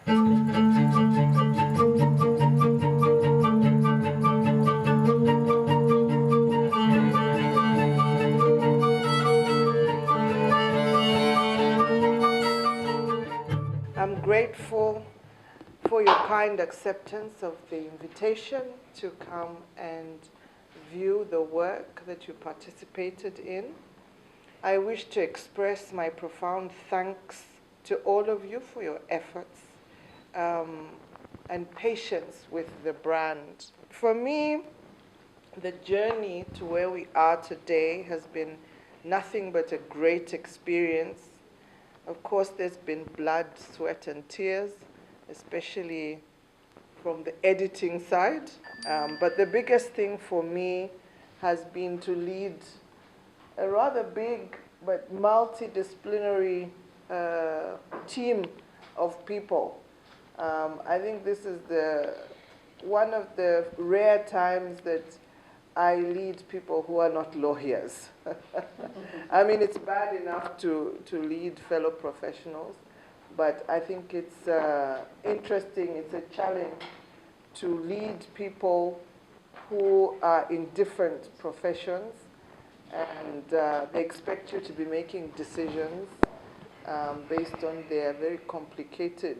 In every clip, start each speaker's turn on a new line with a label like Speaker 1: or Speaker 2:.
Speaker 1: I'm grateful for your kind acceptance of the invitation to come and view the work that you participated in. I wish to express my profound thanks to all of you for your efforts and patience with the brand. For me, the journey to where we are today has been nothing but a great experience. Of course, there's been blood, sweat, and tears, especially from the editing side. But the biggest thing for me has been to lead a rather big but multidisciplinary team of people. I think this is one of the rare times that I lead people who are not lawyers. I mean, it's bad enough to lead fellow professionals, but I think it's interesting, it's a challenge to lead people who are in different professions, and they expect you to be making decisions based on their very complicated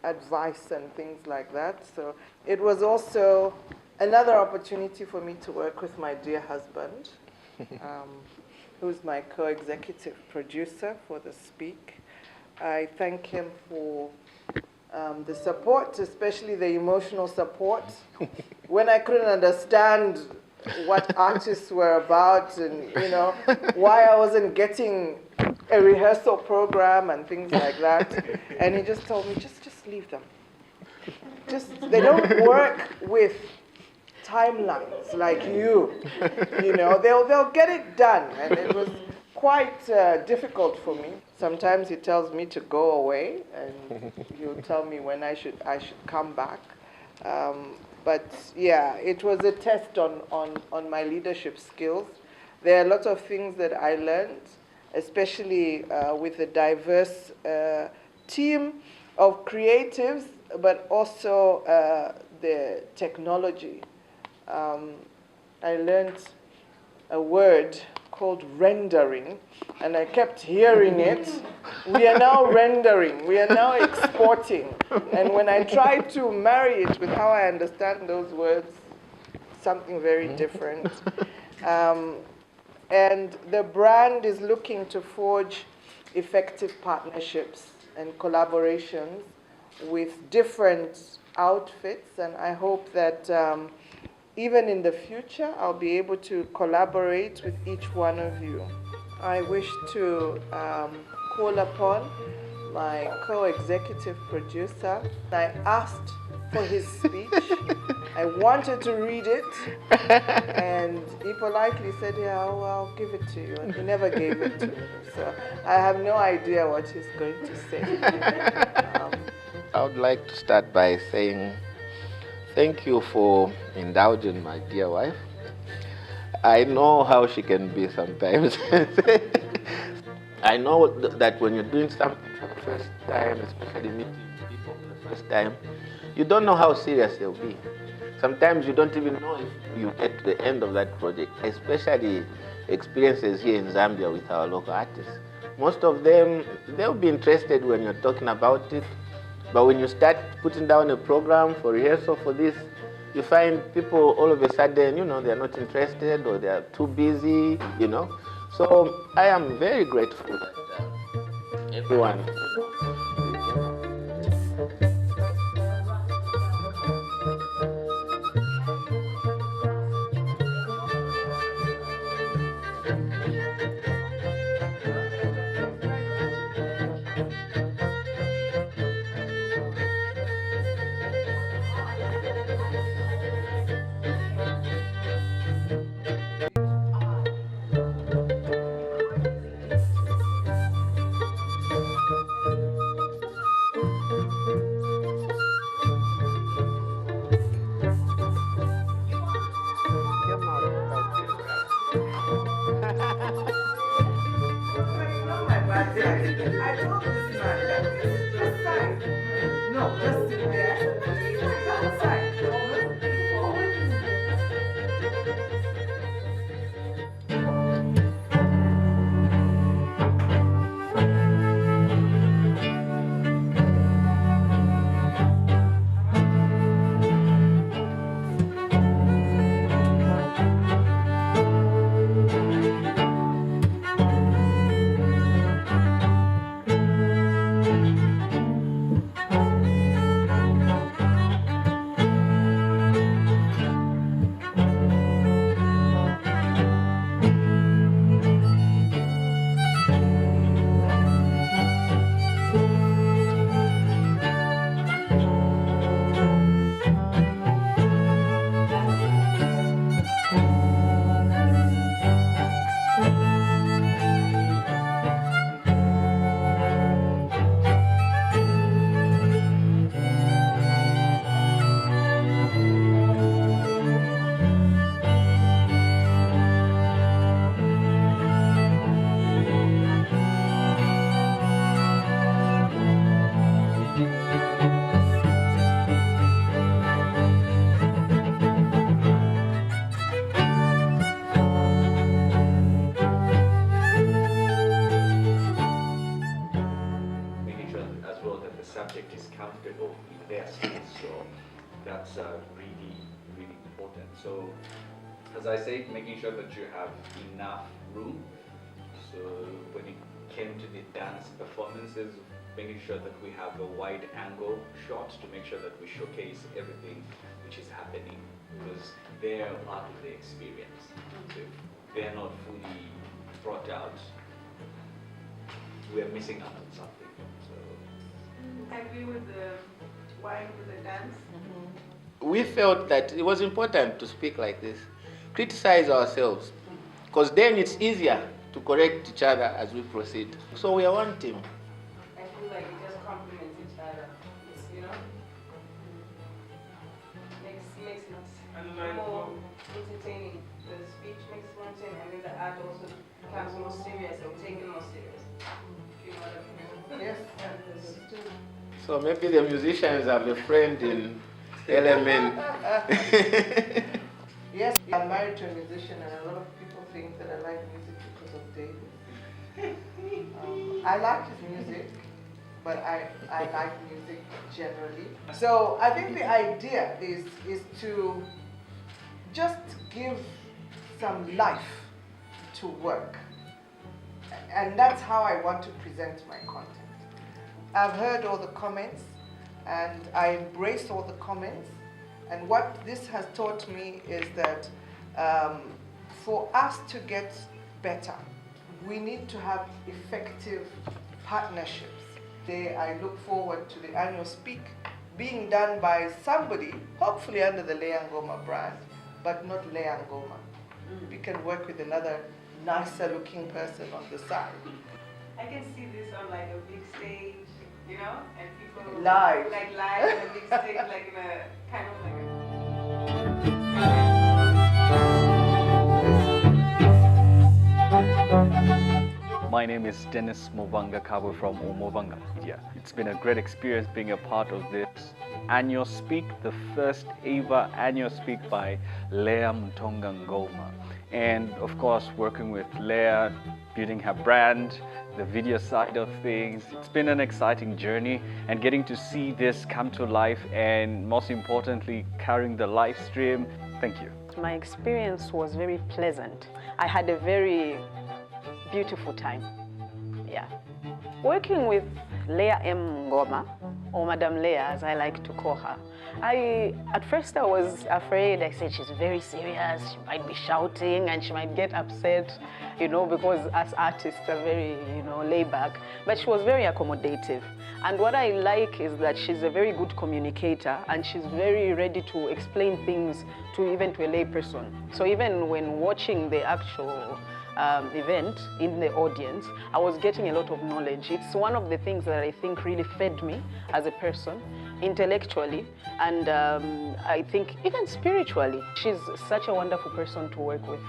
Speaker 1: advice and things like that. So it was also another opportunity for me to work with my dear husband, who's my co-executive producer for the Speak. I thank him for the support, especially the emotional support. When I couldn't understand what artists were about and, why I wasn't getting a rehearsal program and things like that. And he just told me, just leave them. They don't work with timelines like they'll get it done. And it was quite difficult for me. Sometimes he tells me to go away, and he'll tell me when I should come back. But yeah, it was a test on my leadership skills. There are a lot of things that I learned, especially with a diverse team of creatives, but also the technology. I learned a word called rendering, and I kept hearing it. We are now rendering, we are now exporting. And when I try to marry it with how I understand those words, something very different. And the brand is looking to forge effective partnerships and collaborations with different outfits, and I hope that even in the future, I'll be able to collaborate with each one of you. I wish to call upon my co-executive producer. I asked for his speech. I wanted to read it, and he politely said, yeah, I'll give it to you. And he never gave it to me. So I have no idea what he's going to say.
Speaker 2: I would like to start by saying thank you for indulging my dear wife. I know how she can be sometimes. I know that when you're doing something for the first time, especially meeting people for the first time, you don't know how serious they'll be. Sometimes you don't even know if you get to the end of that project, especially experiences here in Zambia with our local artists. Most of them, they'll be interested when you're talking about it, but when you start putting down a program for rehearsal for this, you find people all of a sudden, they're not interested or they're too busy, So I am very grateful that everyone.
Speaker 1: I told this man that this is just time. No, just sit there. That side. Forward.
Speaker 3: Making sure as well that the subject is comfortable in their space. So that's really, really important. So as I said, making sure that you have enough room. So when it came to the dance performances, making sure that we have a wide angle shot to make sure that we showcase everything which is happening, because they are part of the experience. So if they're not fully brought out, we are missing out on something. So
Speaker 4: I agree with the wine with the dance.
Speaker 2: We felt that it was important to speak like this, criticize ourselves, because then it's easier to correct each other as we proceed. So we are one team.
Speaker 4: I feel like it just complements each other. It's, you know, makes it more entertaining. The speech makes it more entertaining, and then the art also becomes more serious, or taken more serious. You know what I mean?
Speaker 1: Yes.
Speaker 2: So maybe the musicians have a friend in LMN.
Speaker 1: Yes, I'm married to a musician, and a lot of people think that I like music because of David. I like his music, but I like music generally. So I think the idea is to just give some life to work. And that's how I want to present my content. I've heard all the comments, and I embrace all the comments. And what this has taught me is that for us to get better, we need to have effective partnerships. Today, I look forward to the annual Speak being done by somebody, hopefully under the Leya M Ngoma brand, but not Leya M Ngoma. We can work with another nicer looking person on the side.
Speaker 4: I can see this on like a big stage, you know, and people
Speaker 1: Live.
Speaker 4: like live on a big stage, like in a kind of like a.
Speaker 5: My name is Dennis Movanga Kabo from Movanga Media. It's been a great experience being a part of this annual Speak, the first ever annual Speak by Leya M Ngoma. And of course, working with Leya, building her brand, the video side of things. It's been an exciting journey, and getting to see this come to life, and most importantly, carrying the live stream. Thank you.
Speaker 6: My experience was very pleasant. I had a very beautiful time. Yeah. Working with Leya M Ngoma, or Madam Leya as I like to call her, at first I was afraid. I said she's very serious, she might be shouting and she might get upset, you know, because us artists are very, you know, laid back. But she was very accommodative. And what I like is that she's a very good communicator, and she's very ready to explain things even to a lay person. So even when watching the actual event in the audience, I was getting a lot of knowledge. It's one of the things that I think really fed me as a person, intellectually, and I think even spiritually. She's such a wonderful person to work with,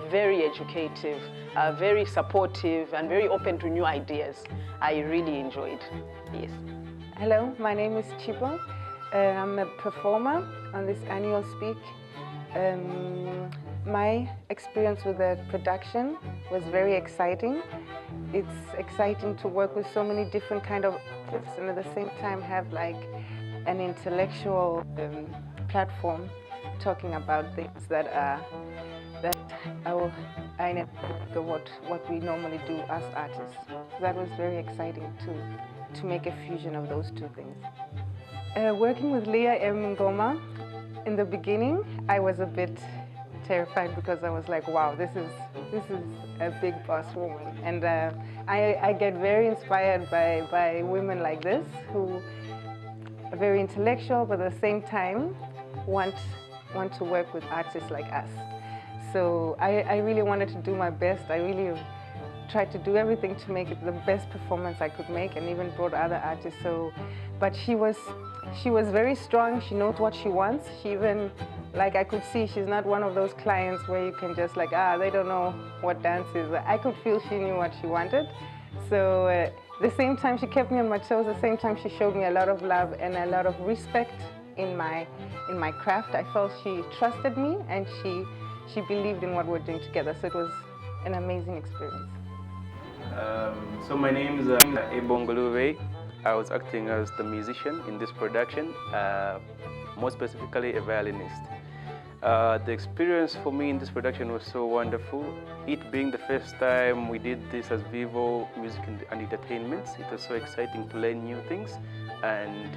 Speaker 6: very educative, very supportive, and very open to new ideas. I really enjoyed. Yes.
Speaker 7: Hello, my name is Chipo. I'm a performer on this annual Speak. My experience with the production was very exciting. It's exciting to work with so many different kind of artists and at the same time have like an intellectual platform talking about things that are what we normally do as artists. That was very exciting to make a fusion of those two things. Working with Leya M Ngoma, in the beginning I was a bit terrified because I was like, wow, this is a big boss woman, and I get very inspired by women like this who are very intellectual but at the same time want to work with artists like us. So I really wanted to do my best. I really tried to do everything to make it the best performance I could make, and even brought other artists. But she was very strong. She knows what she wants. She even, like, I could see she's not one of those clients where you can just like, they don't know what dance is. I could feel she knew what she wanted. So at the same time she kept me on my toes. At the same time she showed me a lot of love and a lot of respect in my craft. I felt she trusted me and she believed in what we're doing together. So it was an amazing experience.
Speaker 8: So my name is Ebongoluwe. I was acting as the musician in this production, more specifically a violinist. The experience for me in this production was so wonderful. It being the first time we did this as Vivo Music and Entertainments, it was so exciting to learn new things and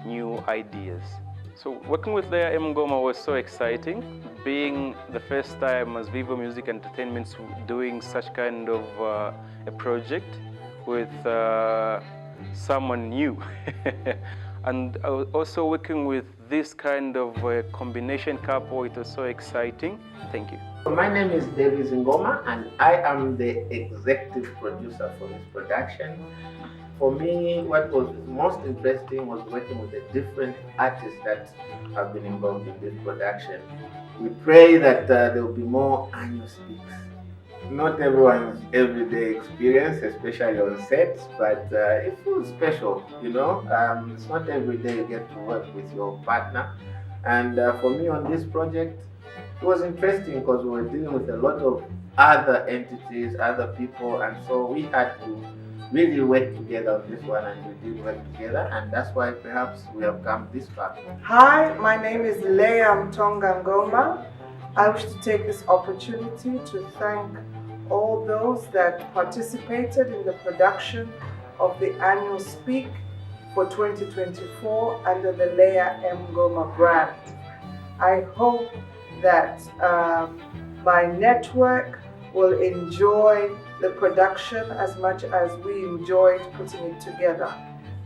Speaker 8: new ideas. So working with Leya M Ngoma was so exciting. Being the first time as Vivo Music Entertainments doing such kind of a project with someone new. And also working with this kind of combination couple, it was so exciting. Thank you.
Speaker 2: My name is Davis Ngoma and I am the executive producer for this production. For me, what was most interesting was working with the different artists that have been involved in this production. We pray that there will be more annual speaks. Not everyone's everyday experience, especially on sets, but it feels special, you know. It's not every day you get to work with your partner. And for me on this project, it was interesting because we were dealing with a lot of other entities, other people, and so we had to really work together on this one, and we did work together, and that's why perhaps we have come this far.
Speaker 1: Hi, my name is Leya M Ngoma. I wish to take this opportunity to thank all those that participated in the production of the annual Speak for 2024 under the Leya M Ngoma brand. I hope that my network will enjoy the production as much as we enjoyed putting it together.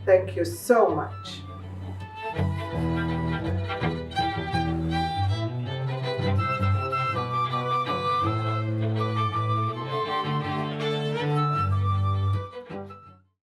Speaker 1: Thank you so much.